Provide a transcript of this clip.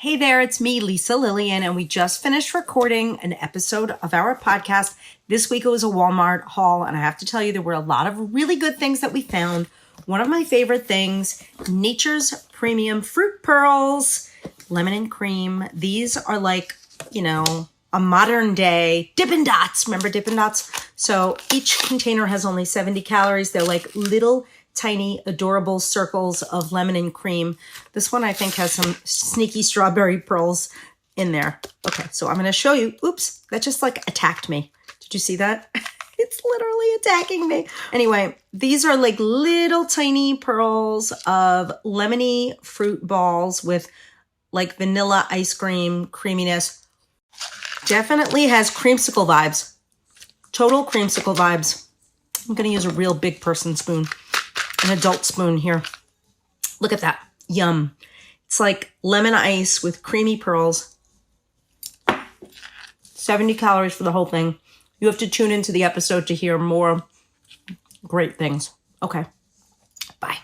Hey there, it's me, Lisa Lillian, and we just finished recording an episode of our podcast. This week it was a Walmart haul, and I have to tell you, there were a lot of really good things that we found. One of my favorite things, Nature's Premium Fruit Pearls, lemon and cream. These are like, a modern day Dippin Dots. Remember Dippin Dots? So each container has only 70 calories. They're like little tiny, adorable circles of lemon and cream. This one, I think, has some sneaky strawberry pearls in there. Okay, so I'm going to show you. Oops, that just like attacked me. Did you see that? It's literally attacking me. Anyway, these are like little tiny pearls of lemony fruit balls with like vanilla ice cream creaminess. Definitely has creamsicle vibes. Total creamsicle vibes. I'm going to use a real big person spoon. An adult spoon here. Look at that. Yum. It's like lemon ice with creamy pearls. 70 calories for the whole thing. You have to tune into the episode to hear more great things. Okay. Bye.